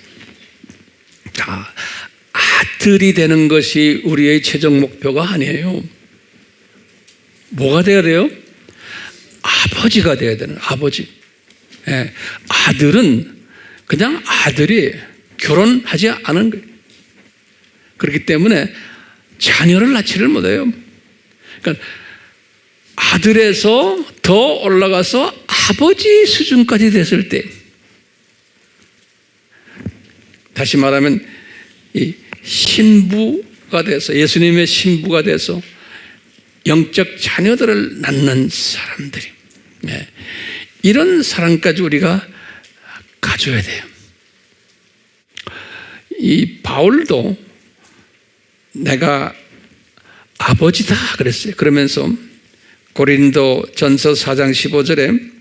[SPEAKER 1] 아들이 되는 것이 우리의 최종 목표가 아니에요. 뭐가 돼야 돼요? 아버지가 돼야 되는, 아버지. 아들은 그냥 아들이 결혼하지 않은 거예요. 그렇기 때문에 자녀를 낳지를 못해요. 그러니까 아들에서 더 올라가서 아버지 수준까지 됐을 때, 다시 말하면 이 신부가 돼서, 예수님의 신부가 돼서 영적 자녀들을 낳는 사람들이, 이런 사람까지 우리가 가져야 돼요. 이 바울도 내가 아버지다 그랬어요. 그러면서 고린도 전서 4장 15절에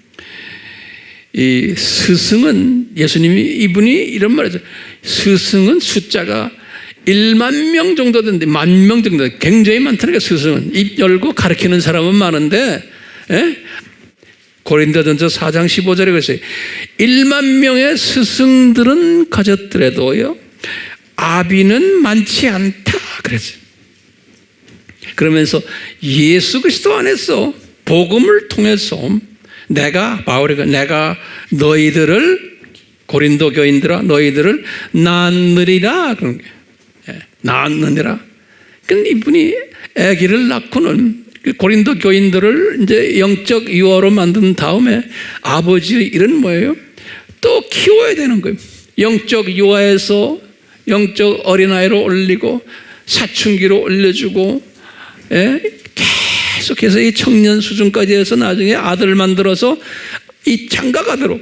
[SPEAKER 1] 이 스승은, 예수님이, 이분이 이런 말이죠. 스승은 숫자가 1만 명 정도 되는데, 10,000명 정도, 굉장히 많다니까. 스승은 입 열고 가르치는 사람은 많은데, 고린도전서 4장 15절에 그랬어요. 1만 명의 스승들은 가졌더라도요, 아비는 많지 않다 그랬어요. 그러면서 예수 그리스도 안에서 복음을 통해서 바울이가 내가 너희들을, 고린도 교인들아 너희들을 낳느리라 그런 거예요. 낳느니라. 근데 이분이 아기를 낳고는 고린도 교인들을 이제 영적 유아로 만든 다음에 아버지 일은 뭐예요? 또 키워야 되는 거예요. 영적 유아에서 영적 어린아이로 올리고 사춘기로 올려주고, 계속해서 이 청년 수준까지 해서 나중에 아들을 만들어서 이 장가가도록,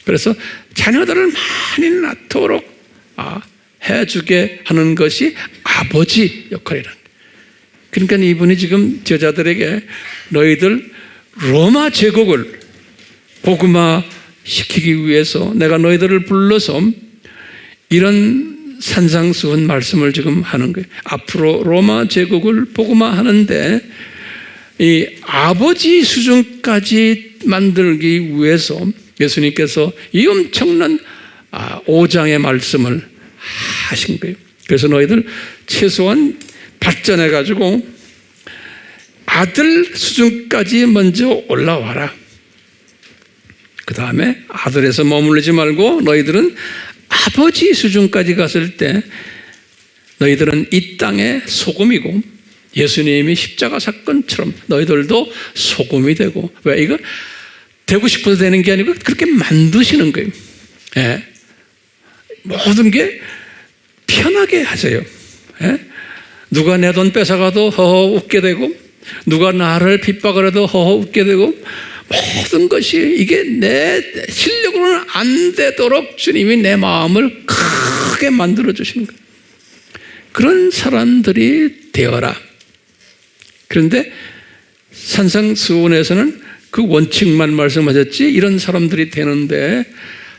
[SPEAKER 1] 그래서 자녀들을 많이 낳도록 해주게 하는 것이 아버지 역할이라는 거예요. 그러니까 이분이 지금 제자들에게 너희들 로마 제국을 복음화 시키기 위해서 내가 너희들을 불러서 이런 산상수훈 말씀을 지금 하는 거예요. 앞으로 로마 제국을 복음화하는데 이 아버지 수준까지 만들기 위해서 예수님께서 이 엄청난 5장의 말씀을 하신 거예요. 그래서 너희들 최소한 발전해가지고 아들 수준까지 먼저 올라와라. 그 다음에 아들에서 머무르지 말고 너희들은 아버지 수준까지 갔을 때 너희들은 이 땅의 소금이고, 예수님이 십자가 사건처럼 너희들도 소금이 되고, 왜 이거 되고 싶어서 되는 게 아니고 그렇게 만드시는 거예요. 모든 게 편하게 하세요. 누가 내 돈 뺏어가도 허허 웃게 되고, 누가 나를 핍박을 해도 허허 웃게 되고, 모든 것이 이게 내 실력으로는 안 되도록 주님이 내 마음을 크게 만들어 주시는 거예요. 그런 사람들이 되어라. 그런데 산상수훈에서는 그 원칙만 말씀하셨지, 이런 사람들이 되는데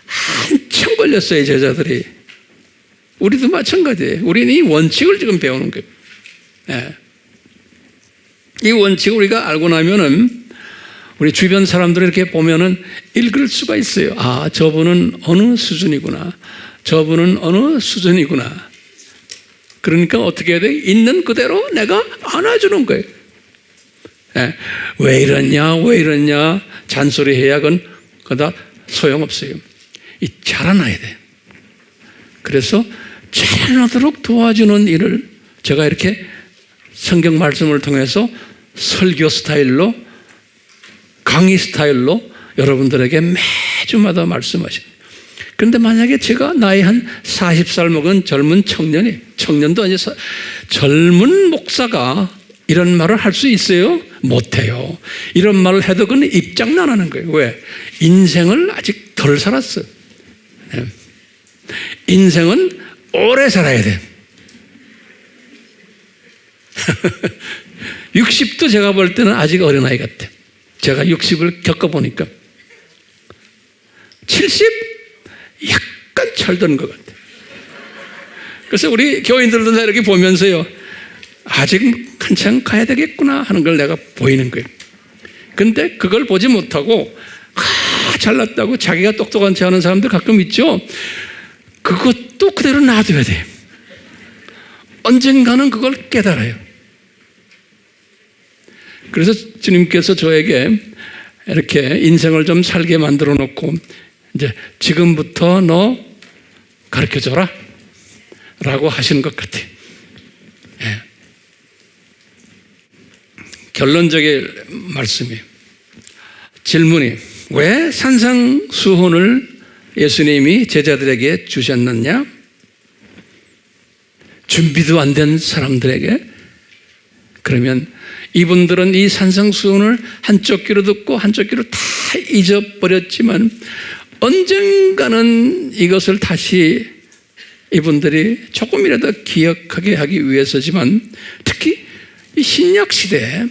[SPEAKER 1] 한참 걸렸어요, 제자들이. 우리도 마찬가지예요. 우리는 이 원칙을 지금 배우는 거예요. 이 원칙을 우리가 알고 나면은 우리 주변 사람들을 이렇게 보면은 읽을 수가 있어요. 아, 저분은 어느 수준이구나. 저분은 어느 수준이구나. 그러니까 어떻게 해야 돼? 있는 그대로 내가 안아주는 거예요. 예, 왜 이러냐 잔소리해야 그다 소용없어요. 이 자라나야 돼. 그래서 자라나도록 도와주는 일을 제가 이렇게 성경 말씀을 통해서 설교 스타일로, 강의 스타일로 여러분들에게 매주마다 말씀하십니다. 그런데 만약에 제가 나이 한 40살 먹은 젊은 청년도 아니고 젊은 목사가 이런 말을 할 수 있어요? 못해요. 이런 말을 해도 그건 입장난하는 거예요. 왜? 인생을 아직 덜 살았어. 인생은 오래 살아야 돼. 60도 제가 볼 때는 아직 어린아이 같아. 제가 60을 겪어보니까 70? 약간 철든 것 같아. 그래서 우리 교인들도 이렇게 보면서요, 아직 한참 가야 되겠구나 하는 걸 내가 보이는 거예요. 근데 그걸 보지 못하고 잘났다고 자기가 똑똑한 체 하는 사람들 가끔 있죠. 그것도 그대로 놔둬야 돼요. 언젠가는 그걸 깨달아요. 그래서 주님께서 저에게 이렇게 인생을 좀 살게 만들어 놓고 이제 지금부터 너 가르쳐줘라 라고 하시는 것 같아요. 예. 결론적인 말씀이에요. 질문이, 왜 산상수훈을 예수님이 제자들에게 주셨느냐? 준비도 안 된 사람들에게? 그러면 이분들은 이 산상수훈을 한쪽 귀로 듣고 한쪽 귀로 다 잊어버렸지만 언젠가는 이것을 다시 이분들이 조금이라도 기억하게 하기 위해서지만, 특히 이 신약 시대에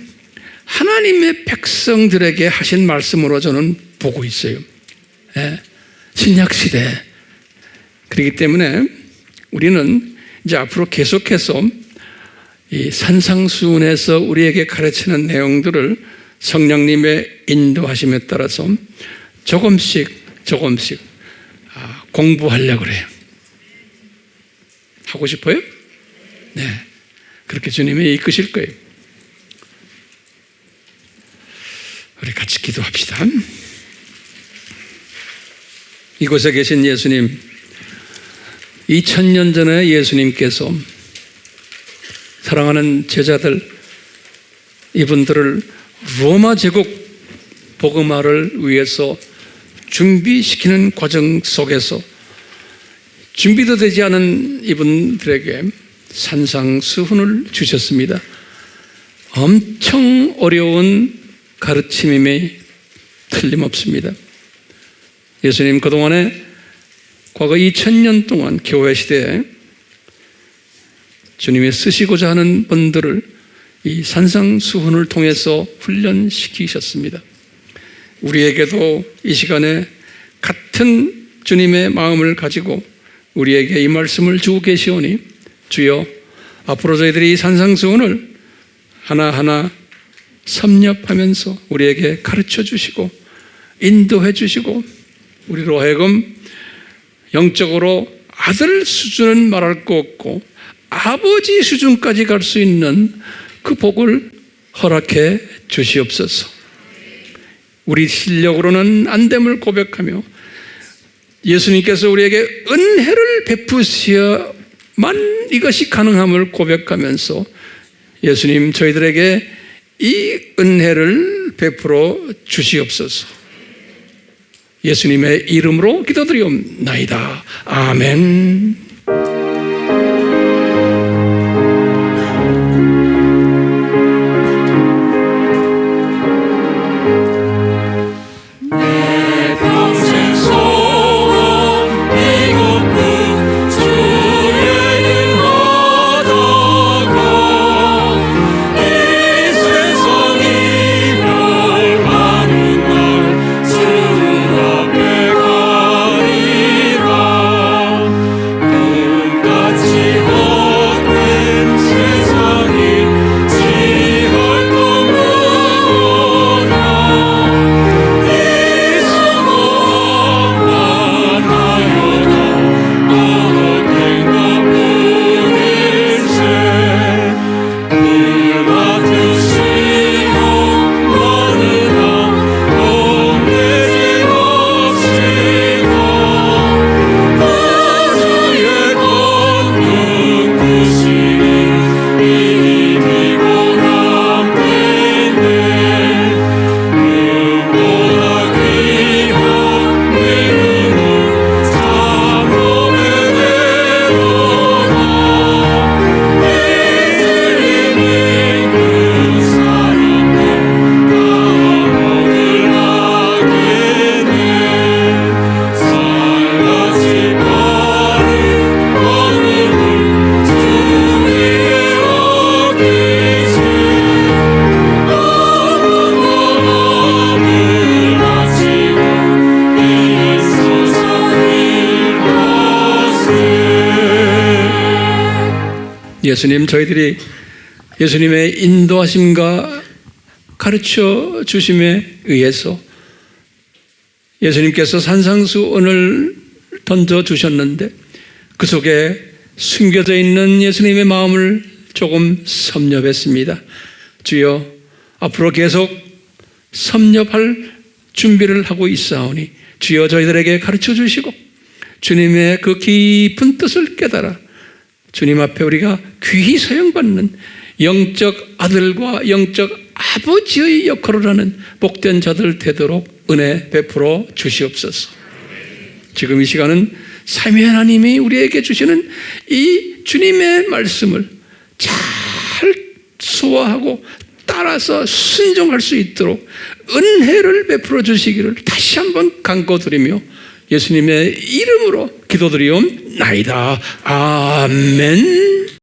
[SPEAKER 1] 하나님의 백성들에게 하신 말씀으로 저는 보고 있어요. 예, 신약 시대. 그렇기 때문에 우리는 이제 앞으로 계속해서 이 산상수훈에서 우리에게 가르치는 내용들을 성령님의 인도하심에 따라서 조금씩 공부하려고 그래요. 하고 싶어요? 네, 그렇게 주님이 이끄실 거예요. 우리 같이 기도합시다. 이곳에 계신 예수님, 2000년 전에 예수님께서 사랑하는 제자들, 이분들을 로마 제국 복음화를 위해서 준비시키는 과정 속에서 준비도 되지 않은 이분들에게 산상수훈을 주셨습니다. 엄청 어려운 가르침임에 틀림없습니다. 예수님 그동안에 과거 2000년 동안 교회 시대에 주님이 쓰시고자 하는 분들을 이 산상수훈을 통해서 훈련시키셨습니다. 우리에게도 이 시간에 같은 주님의 마음을 가지고 우리에게 이 말씀을 주고 계시오니, 주여 앞으로 저희들이 이 산상수훈을 하나하나 섭렵하면서 우리에게 가르쳐 주시고 인도해 주시고, 우리로 하여금 영적으로 아들 수준은 말할 거 없고 아버지 수준까지 갈 수 있는 그 복을 허락해 주시옵소서. 우리 실력으로는 안 됨을 고백하며 예수님께서 우리에게 은혜를 베푸셔야만 이것이 가능함을 고백하면서, 예수님 저희들에게 이 은혜를 베풀어 주시옵소서. 예수님의 이름으로 기도드리옵나이다. 아멘. 예수님, 저희들이 예수님의 인도하심과 가르쳐 주심에 의해서 예수님께서 산상수훈을 던져주셨는데 그 속에 숨겨져 있는 예수님의 마음을 조금 섭렵했습니다. 주여, 앞으로 계속 섭렵할 준비를 하고 있사오니 주여 저희들에게 가르쳐 주시고 주님의 그 깊은 뜻을 깨달아 주님 앞에 우리가 귀히 사용받는 영적 아들과 영적 아버지의 역할을 하는 복된 자들 되도록 은혜 베풀어 주시옵소서. 지금 이 시간은 삼위 하나님이 우리에게 주시는 이 주님의 말씀을 잘 소화하고 따라서 순종할 수 있도록 은혜를 베풀어 주시기를 다시 한번 간구드리며 예수님의 이름으로 기도드리옵나이다. 아멘.